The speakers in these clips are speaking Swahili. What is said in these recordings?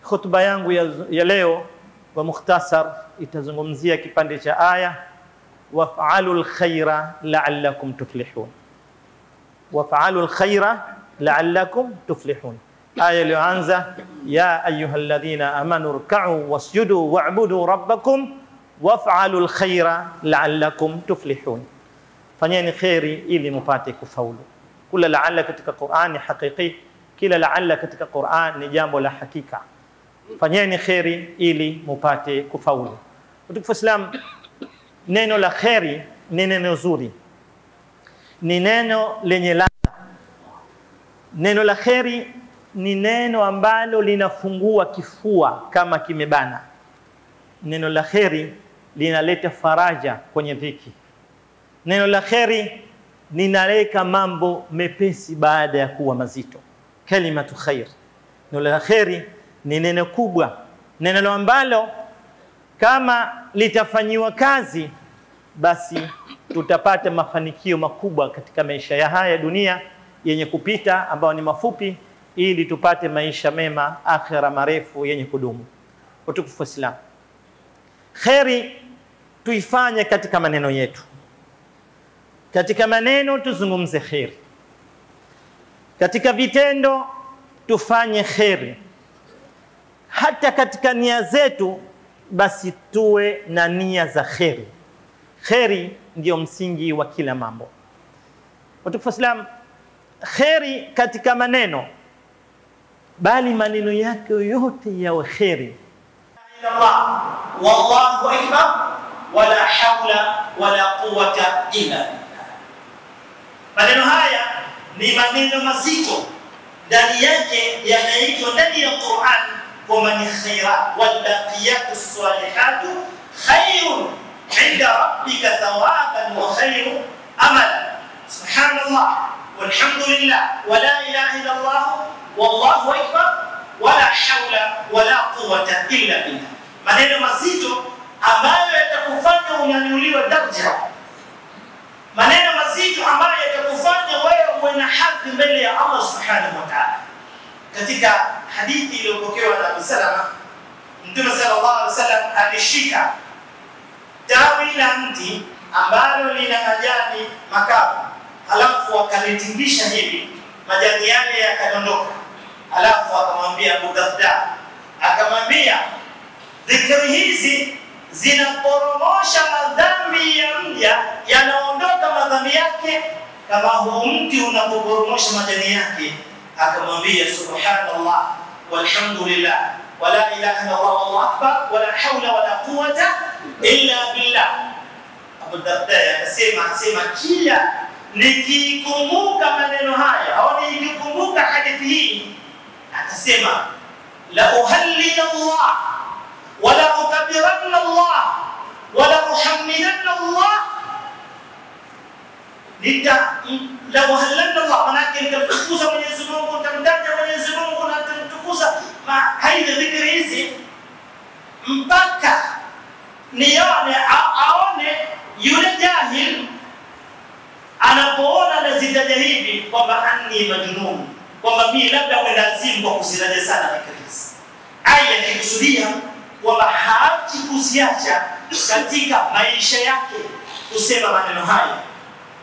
Khutba yangu ya leo kwa mukhtasar itazungumzia kipande cha aya waf'alul khaira la'allakum tuflihun. Waf'alul khaira la'allakum tuflihun. Aya iliyoanza ya ayyuhalladhina amanu ruk'u wasjudu wa'budu rabbakum waf'alul khaira la'allakum tuflihun. Fanyeni khairi ili mpate kufaulu. Kula la'alla katika Qur'an ni hakiki, kila la'alla katika Qur'an ni jambo la hakika. Fanyeni khairi ili mpate kufaulu. Utukufu Islam, neno la khairi ni neno zuri, ni neno lenye ladha. Neno la khairi ni neno ambalo linafungua kifua kama kimebana. Neno la khairi linaleta faraja kwenye dhiki. Neno la khairi linaleta mambo mepesi baada ya kuwa mazito. Kalimatu khair. Neno la khairi ni neno kubwa, neno ambalo kama litafanyiwa kazi basi tutapata mafanikio makubwa katika maisha ya haya dunia yenye kupita ambayo ni mafupi, ili tupate maisha mema akhira marefu yenye kudumu. Utukufu Islam, khairi tuifanye katika maneno yetu. Katika maneno tuzungumze khairi, katika vitendo tufanye khairi, hata katika nia zetu basi tuwe na nia za khairi. Khairi ndio msingi wa kila mambo. Utukufu Islam, khairi katika maneno, bali maneno yake yote yawe khairi. Allah wallahu akbar wala hawla wala quwwata illa billah. Maneno haya ni maneno mazito, ndani yake yanaitwa ndani ya Qur'an kwamba ni khairat wal baqiyatus salihatu khairun 'inda rabbika thawaban wa khairun amala. Subhanallah walhamdulillah wala ilaha illa Allah wallahu akbar wala hawla wala quwwata illa billah. Maneno mazito ambayo yatakufanya unyanyuliwe daraja, maneno mazito ambayo yatakufanya wewe uwe na hadhi mbele ya Allah subhanahu wa ta'ala. Katika hadithi iliyopokewa na Abu Salama, Mtume sallallahu alaihi wasallam alishika tawi la mti ambalo lina majani makavu, alafu akalitingisha hivi, majani yale yakadondoka. Alafu akamwambia Abu Darda, akamwambia dhikri hizi zinaporomosha madhambi ya mja, yanaondoka madhambi yake kama huu mti unapoporomosha majani yake. Akamwambia subhanallah walhamdulillah wala ilaha illa Allah wallahu akbar wala hawla wala quwwata illa billah. Abu Darda akasema kila nikikumbuka maneno haya au nikikumbuka hadithi hii, akasema la uhallila Allah wala ukabbiranna Allah wala uhammidanna Allah. La uhallila Allah, manake nitamtukuza Mwenyezi Mungu, nitamtaja Mwenyezi Mungu na nitamtukuza haida dhikri hizi mpaka nione aone yule jahil anapoona nazitaja hivi kwamba anni majnun, kwamba mimi labda mwendazimu kwa kuzitaja sana dhikri hizi. Aya ikikusudia kwamba haachi kuziacha katika maisha yake kusema maneno haya.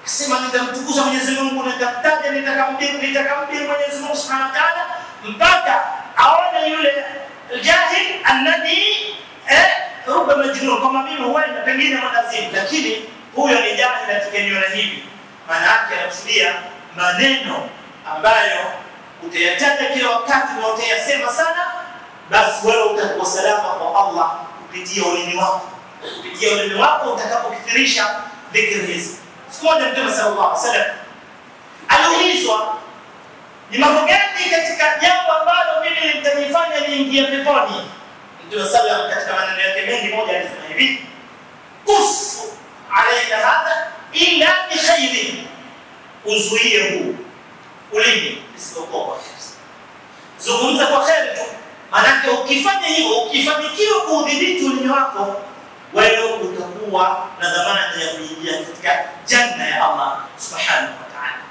Sema nitamtukuza Mwenyezi Mungu, nitamtaja, nitakambiri Mwenyezi Mungu Subhanahu wa Ta'ala mpaka aone yule jahil alladhi ruba majnun, kama mimi huenda pengine mwendazimu, lakini huyo ni jahil atakayeniona hivi. Maana yake anakusudia maneno ambayo utayataja kila wakati na utayasema sana, basi wewe utakuwa salama kwa Allah kupitia ulimi wako. Kupitia ulimi wako utakapokithirisha dhikri hizi. Siku moja Mtume sallallahu alaihi wasallam aliulizwa ni mambo gani katika jambo ambalo mimi nitanifanya niingie peponi. Mtume sallallahu katika maneno yake mengi, moja alisema hivi, kufu alayka hadha illa bi khairin, uzuie huu ulimi isipokuwa kwa khair. Zungumza kwa khair tu, maana ukifanya hivyo, ukifanikiwa kuudhibiti ulimi wako, wewe utakuwa na dhamana ya kuingia katika janna ya Allah subhanahu wa ta'ala.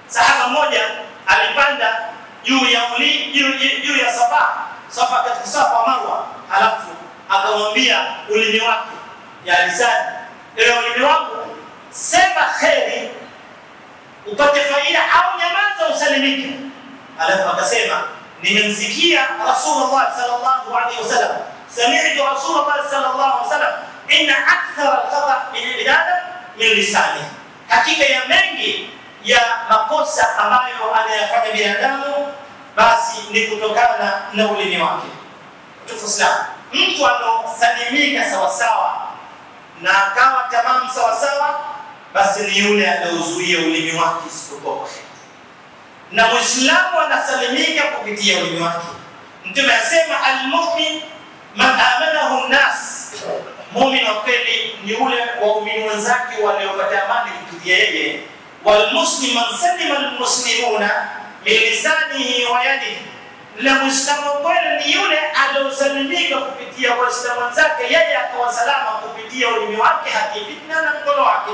Sahaba mmoja alipanda juu ya Safa Safa katika Safa wa Marwa, halafu akamwambia ulimi wake ya lisani, ewe ulimi wangu sema kheri upate faida au nyamaza usalimike. Halafu akasema nimemsikia Rasulullah sallallahu alaihi wasallam, sami'tu Rasulullah sallallahu alaihi wasallam inna akthara al-khata' min al-ibada min lisanihi, hakika ya mengi ya makosa ambayo anayafanya binadamu basi ni kutokana na ulimi wake. Tufusalam, mtu anosalimika sawa sawa na akawa tamam sawa sawa, basi ni yule aliyozuia ulimi wake isipokuwa kwa kheri. Na Muislamu anasalimika kupitia ulimi wake. Mtume anasema al-mu'min man amanahu an-nas, mu'min wa kweli ni yule waumini wenzake waliopata amani kupitia yeye. Wal muslim man salima al-muslimuna min lisanihi wa yadihi, na Muislamu kweli ni yule aliyosalimika kupitia Waislamu wenzake, yeye akawa salama kupitia ulimi wake, hakifitna na mkono wake.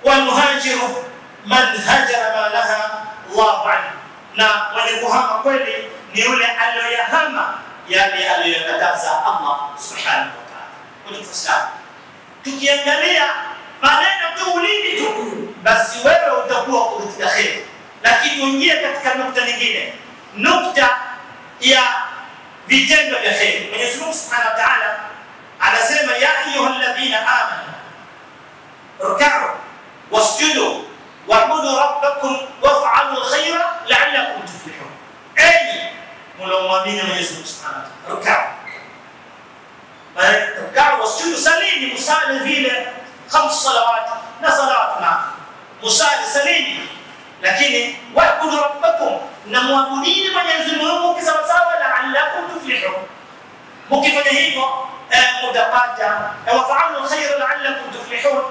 Wal muhajiru man hajara ma laha Allah anhu, na mwenye kuhama kweli ni yule aliyoyahama yale aliyokataza Allah subhanahu wa ta'ala. Kwa sababu tukiangalia maneno tu ulimi tu, basi wewe utakuwa katika kheri. Lakini tuingie katika nukta nyingine, nukta ya vitendo vya kheri. Mwenyezi Mungu subhanahu wa ta'ala anasema ya ayyuhalladhina amanu ruk'u wasjudu wa'budu rabbakum waf'alu al-khayra la'allakum tuflihun. Enyi mlioamini Mwenyezi Mungu subhanahu wa ta'ala, ruk'u wasjudu, salini musali vile 5 salawat na salawat na musali salini, lakini wa'budu rabbakum, na muabudini Mwenyezi Mungu kisawa sawa, la'allakum tuflihun. Mkifanya hivyo mtapata, waf'alu al-khayra la'allakum tuflihun.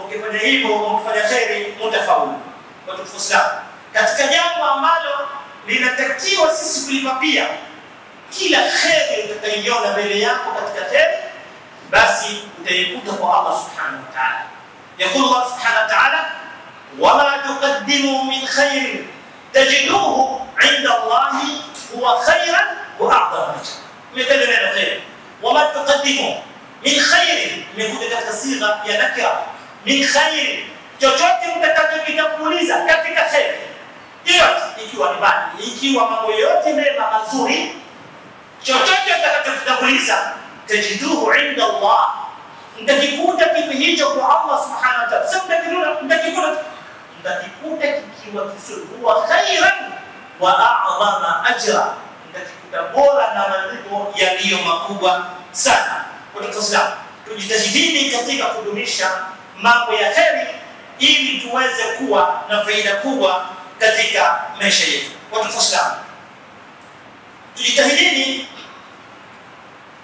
Ukifanya hivyo mkifanya khairi mtafaulu. Kwa tufusalam, katika jambo ambalo linatakiwa sisi kulipapia, kila khairi utakayoiona mbele yako katika khairi, basi utaikuta kwa Allah subhanahu wa ta'ala. Yaqulu Allah subhanahu wa ta'ala wama tuqaddimu min khairin tajiduhu 'inda Allahi huwa khairan wa a'zama ajran. Mithali neno khair, wama tuqaddimu min khairin, imekuja katika sigha ya nakira, min khair, chochote mtakachokitanguliza katika khair yote, ikiwa ni bali, ikiwa mambo yote mema mazuri, chochote mtakachokitanguliza tajiduhu 'inda Allah, mtakikuta kitu hicho kwa Allah subhanahu wa ta'ala. Sasa mtakikuta kikiwa kisuwa khairan wa a'zama ajra, mtakikuta bora na malipo yaliyo makubwa sana. Kwa Islam tujitahidini katika kudumisha mambo ya kheri ili tuweze kuwa na faida kubwa katika maisha yetu. Kwa Islam tujitahidini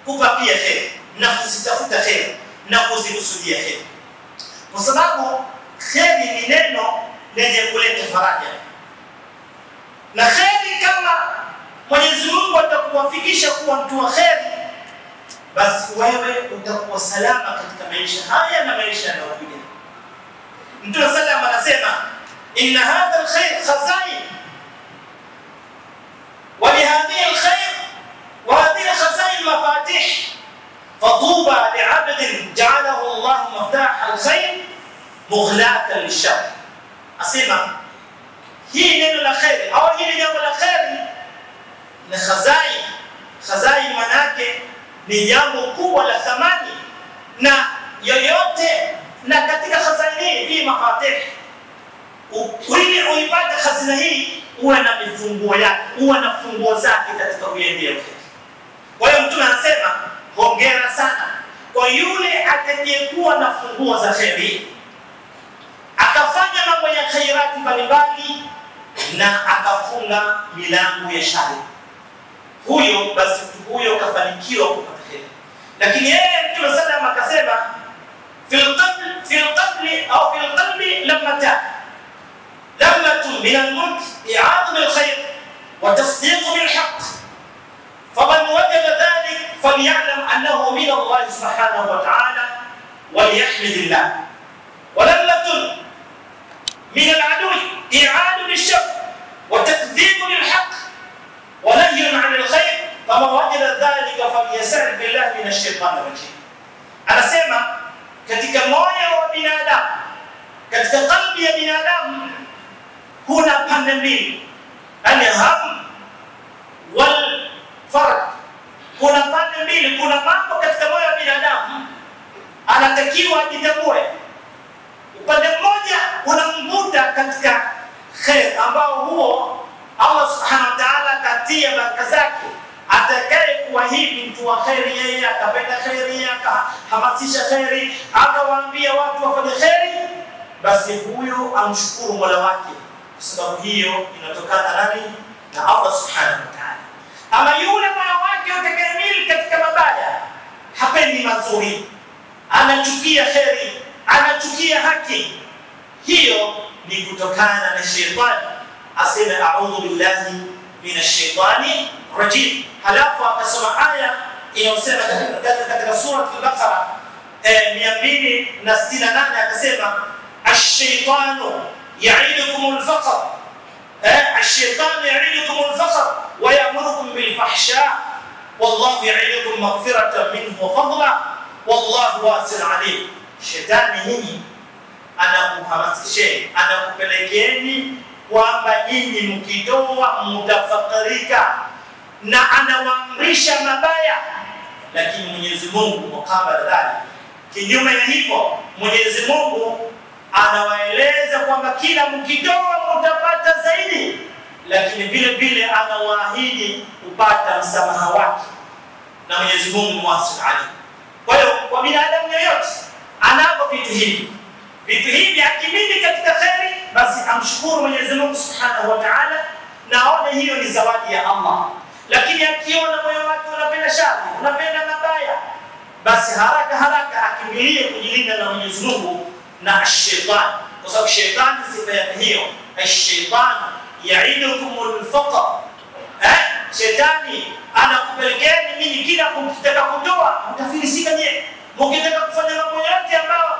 kupapia kheri na kuzitafuta kheri na kuzikusudia kheri, kwa sababu kheri ni neno lenye kuleta faraja, na kheri kama Mwenyezi Mungu atakuwafikisha kuwa mtu wa kheri, basi wewe utakuwa salama katika maisha haya na maisha yanayokuja. Mtume sallallahu anasema inna hadha alkhair khazain wa li hadhihi alkhair wa hadhihi khazain mafatih fatuba li'abdin ja'alahu Allah maftaha alkhair mughlaqan lishar. Asema hii neno la khair au hili jambo la khair na khazain. Khazain manake ni jambo kubwa la thamani, na yoyote, na katika khazaini hii mafatih, ili uipate khazina hii uwe na mifunguo yake, uwe na funguo zake katika kuendea kheri. Kwa hiyo Mtume anasema hongera sana kwa yule atakayekuwa na funguo za kheri, akafanya mambo ya khairati mbalimbali na akafunga milango ya shari. Huyo basi huyo kafanikiwa kupata kheri. Lakini yeye Mtume sallallahu akasema fil qalbi lamata min al-mulk i'adatu al-khair wa tasdiq bil-haqq, faman wajada dhalik falyalam annahu min Allah subhanahu wa ta'ala wa liyahmidillah. Wa lamatu min al-'adwi i'adatu bil-shar wa takdhib bil-haqq wa nahy 'an al-khair Fama wajada dhalika falyas'al billahi minash shaitani rajim. Anasema katika moyo wa binadamu, katika qalbi ya binadamu kuna pande mbili, al-ham wal farq. Kuna pande mbili, kuna mambo katika moyo wa binadamu anatakiwa ajitambue. Upande mmoja unamvuta katika khair ambao huo Allah subhanahu wa ta'ala katia baraka zake. Atakaye kuwa hivi mtu wa khairi, yeye akapenda khairi, akahamasisha khairi, akawaambia watu wafanye khairi, basi huyo amshukuru Mola wake, kwa sababu hiyo inatokana nani? Na Allah subhanahu wa ta'ala. Ama yule moyo wake utakayemili katika mabaya, hapendi mazuri, anachukia khairi, anachukia haki, hiyo ni kutokana na shetani. Asema a'udhu billahi minash shaitani rajim. Halafu akasoma aya inayosema katika sura al-Baqara 268, akasema ash-shaytanu ya'idukum al-faqr, ash-shaytanu ya'idukum al-faqr wa ya'murukum bil-fahsha wallahu ya'idukum maghfiratan minhu wa fadla wallahu wasi'un alim. Shetani nyinyi anakuhamasisheni, anakupelekeeni kwamba nyinyi mkitoa mtafakarika, na anawaamrisha mabaya, lakini Mwenyezi Mungu mukabala dhali, kinyume na hivyo Mwenyezi Mungu anawaeleza kwamba kila mkitoa mtapata zaidi, lakini vile vile anawaahidi kupata msamaha wake, na Mwenyezi Mungu wasi'un alim. Kwa hiyo kwa binadamu yoyote anapo vitu hivi akimili katika khairi, basi amshukuru Mwenyezi Mungu Subhanahu wa Ta'ala, na aone hiyo ni zawadi ya Allah. Lakini akiona moyo wake unapenda shari, unapenda mabaya, basi haraka akimbilie kujilinda na Mwenyezi Mungu na ash-shaytan, kwa sababu shaytan sifa yake hiyo, ash-shaytan ya'idukumul faqr. Shetani anakupelekeni mimi kila mkitaka kutoa mtafilisika nyewe, mkitaka kufanya mambo yote ambayo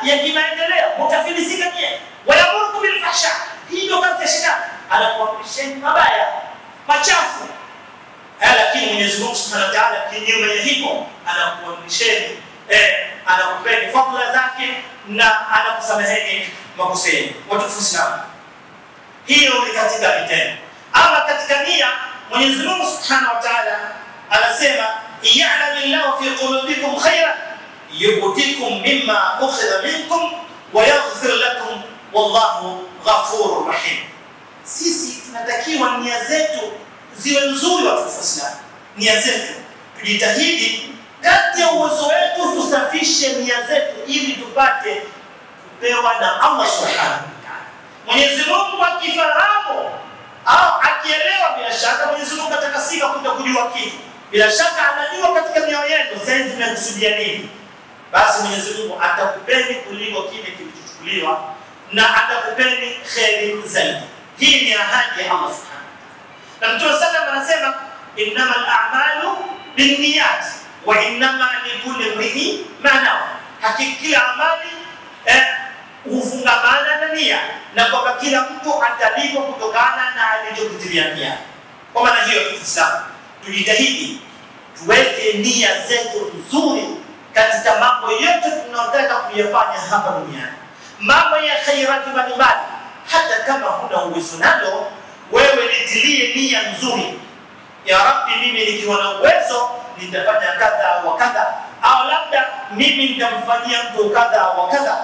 ya kimaendeleo mtafilisika nyewe, wayamurukum bil fahsha. Hiyo kazi ya shetani, anakuamrisheni mabaya machafu. Lakini Mwenyezi Mungu Subhanahu wa Ta'ala kinyume ya hivyo anakuamrisheni, anakupeni fadhila zake na anakusameheni makosa yenu. Watukufu Islam, hiyo ni katika vitendo. Ama katika nia, Mwenyezi Mungu Subhanahu wa Ta'ala anasema ya'lamillahu fi qulubikum khayran yu'tikum mimma ukhidha minkum wa yaghfir lakum wallahu ghafurur rahim. Sisi tunatakiwa nia zetu ziwe nzuri, watukufu Islam. Nia zetu tujitahidi kati ya uwezo wetu tusafishe nia zetu ili tupate kupewa na Allah Subhanahu wa Ta'ala. Mwenyezi Mungu akifahamu au akielewa, bila shaka Mwenyezi Mungu atakasika kujua kitu. Bila shaka anajua katika mioyo yetu sasa tumekusudia nini. Basi Mwenyezi Mungu atakupeni kuliko kile kilichochukuliwa, na atakupeni kheri zaidi. Hii ni ahadi ya Allah Subhanahu. Na Mtume sallallahu alayhi wasallam anasema innamal a'malu binniyat wa innama likulli imrin ma nawa. Hakika amali hufungamana na nia, na kwamba kila mtu atalipwa kutokana na alichokitilia nia. Kwa maana hiyo Islam, tujitahidi tuweke nia zetu nzuri katika mambo yote tunayotaka kuyafanya hapa duniani, mambo ya khairati mbalimbali. Hata kama huna uwezo nalo, wewe litilie nia nzuri, ya Rabbi, mimi nikiwa na uwezo nitafanya kadha wa kadha, au labda mimi nitamfanyia mtu kadha wa kadha.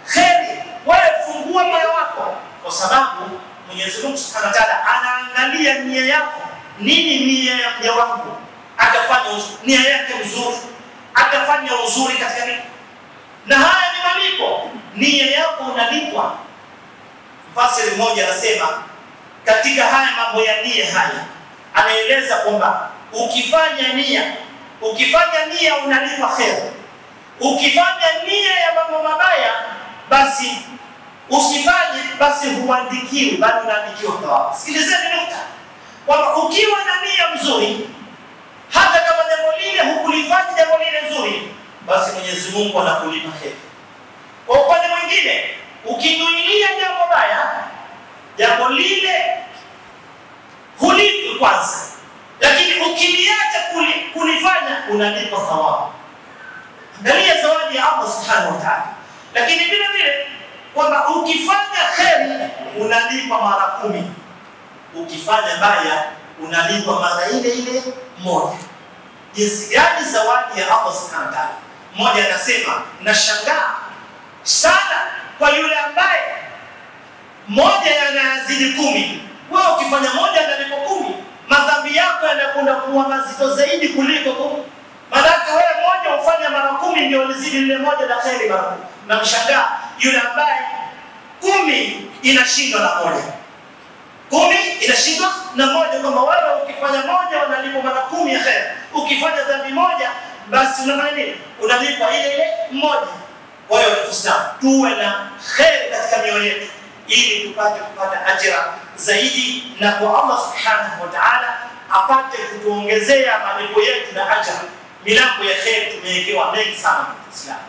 Kheri, wewe fungua moyo wako, kwa sababu Mwenyezi Mungu Subhanahu wa Ta'ala anaangalia nia yako. Nini nia ya mja wangu? Atafanya nia yake nzuri, atafanya uzuri katika nini? Na haya ni malipo, nia yako unalipwa. Fasiri mmoja anasema katika haya mambo ya nia haya, anaeleza kwamba ukifanya nia unalipwa kheri. Ukifanya nia ya mambo mabaya, basi usifanye, basi huandikiwi, bali unaandikiwa thawabu. Sikilizeni nukta, kwamba ukiwa na nia nzuri, hata kama jambo lile hukulifanya jambo lile nzuri, basi Mwenyezi Mungu anakulipa kheri. Kwa upande mwingine, ukinuilia jambo baya, jambo lile hulipi kwanza, lakini ukiliacha kulifanya unalipa thawabu. Angalia zawadi ya Allah subhanahu wa ta'ala. Lakini vile vile kwamba ukifanya kheri unalipa mara 10, ukifanya baya unalipa mara ile moja. Jinsi gani zawadi ya Allah subhanahu wa ta'ala. Mmoja anasema nashangaa sana kwa yule ambaye moja yanazidi 10. Wewe ukifanya moja unalipa 10, madhambi yako yanakwenda kuwa mazito zaidi kuliko 10. Maana wewe moja ufanya mara 10 ndio ulizidi ile moja na kheri mara 10. Na mshangaa yule ambaye 10 inashindwa na moja. 10 inashindwa na moja, kwamba wewe ukifanya moja unalipa mara 10 ya kheri. Ukifanya dhambi moja basi unafanya nini? Unalipa ile moja. Kwa hiyo tuwe na kheri katika mioyo yetu ili tupate kupata ajira zaidi, na kwa Allah subhanahu wa ta'ala apate kutuongezea malipo yetu na ajira. Milango ya kheri tumewekewa mengi sana kwa Uislamu.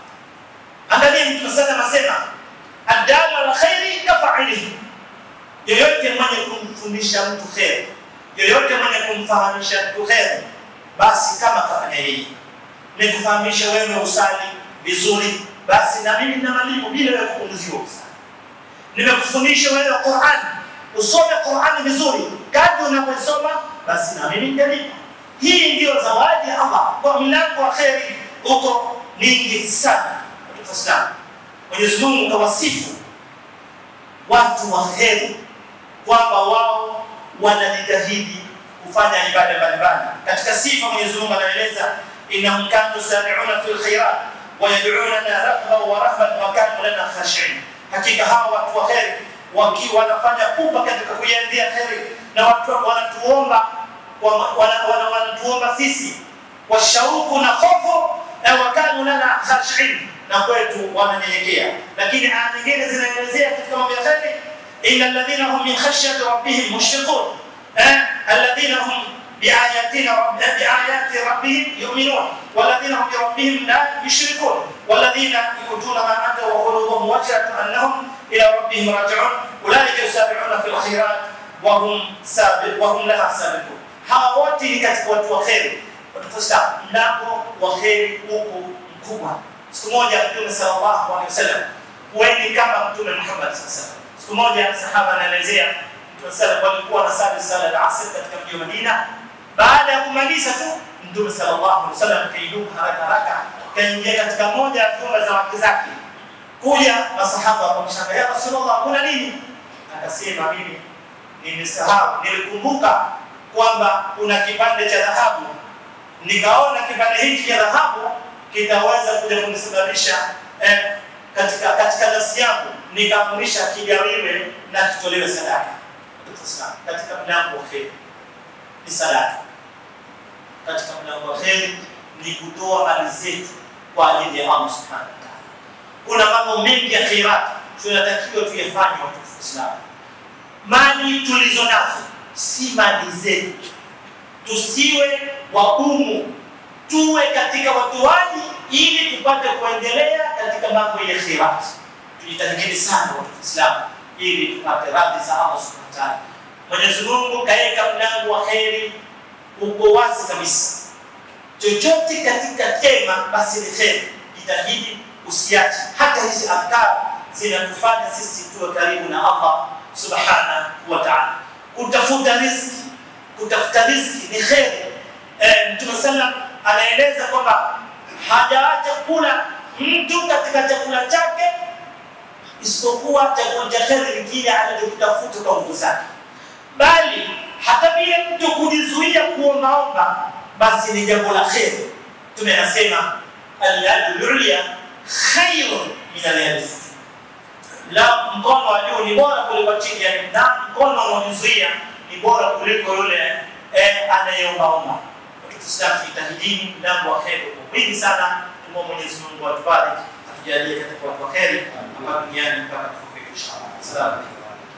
Angalia Mtume sana anasema adamu ala khairi kafa'ilihi. Yoyote mwenye kumfundisha mtu kheri, yoyote mwenye kumfahamisha mtu kheri, basi kama kafanya yeye. Nikufahamisha wewe usali vizuri, basi na mimi nina malipo bila wewe kupunguziwa usali. Nimekufundisha wewe Qur'an, usome Qur'an vizuri, kadri unaposoma basi na mimi nitalipa. Hii ndio zawadi ya Allah. Kwa milango ya kheri uko mingi sana. Tutasema Mwenyezi Mungu kawasifu watu wa kheri kwamba wao wanajitahidi kufanya ibada mbalimbali. Katika sifa Mwenyezi Mungu anaeleza innahum kanu yusari'una fil khairat wa yad'unana raghban wa rahban wa kanu lana khashi'in. Hakika hawa watu wa kheri wakiwa wanafanya kubwa katika kuiendea kheri, na watu wanatuomba wanatuomba sisi kwa shauku na hofu, na wakanu lana khashi'in, na kwetu wananyenyekea. Lakini aya nyingine zinaelezea katika mambo ya kheri, innal ladhina hum min khashyati rabbihim mushfiqun, alladhina hum biayati rabbihim yu'minun walladhina hum bi rabbihim la yushrikun walladhina yu'tuna ma ataw wa qulubuhum wajilatun annahum ila rabbihim raji'un ulaika yusari'una fil khairat wa hum laha sabiqun. Hawa wote ni katika watu wa kheri. Watufuata mlango wa kheri huko mkubwa. Siku moja Mtume sallallahu alaihi wasallam, kuweni kama Mtume Muhammad sallallahu alaihi wasallam. Siku moja sahaba anaelezea Mtume sallallahu walikuwa wanasali sala al-asr katika mji wa Madina. Baada ya kumaliza tu Mtume sallallahu alaihi wasallam kainuka haraka kaingia katika moja ya vyumba za wake zake. Kuja masahaba wakamshanga, ya Rasulullah, kuna nini? Akasema, mimi nimesahau, nilikumbuka kwamba kuna kipande cha dhahabu, nikaona kipande hiki cha dhahabu kitaweza kuja kunisababisha katika nafsi yangu, nikaamrisha kigawiwe na kitolewe sadaka. Katika mlango wa kheri ni sadaka. Katika mlango wa kheri ni kutoa mali zetu kwa ajili ya Allah subhanahu wa ta'ala. Kuna mambo mengi ya khairat tunatakiwa tuyafanye watu wa Islam. Mali tulizo nazo si mali zetu. Tusiwe wagumu, tuwe katika watoaji ili tupate kuendelea katika mambo ya khairat. Tujitahidi sana watu wa Islam ili tupate radhi za Allah subhanahu wa ta'ala. Mwenyezi Mungu kaeka mlango wa kheri uko wazi kabisa. Chochote katika tema basi ni kheri. Jitahidi usiache. Hata hizi adhkar zinatufanya sisi tuwe karibu na Allah subhanahu wa ta'ala. Kutafuta riziki ni kheri. Mtume sallam anaeleza kwamba hajaacha kula mtu katika chakula chake isipokuwa chakula cha kheri kile anachokitafuta kwa nguvu zake. Bali hata bila mtu kujizuia kuombaomba basi ni jambo la kheri. Tumesema al-yadu al-ulya khairun min al-yadi sufla. La, mkono wa juu ni bora kuliko chini, na mkono wa kuzuia ni bora kuliko yule anayeombaomba. Tujitahidi mlango wa kheri kwa wingi sana. Mwenyezi Mungu atubariki, atujalie katika watu wa kheri hapa duniani mpaka tufike inshallah. Asalamu alaykum.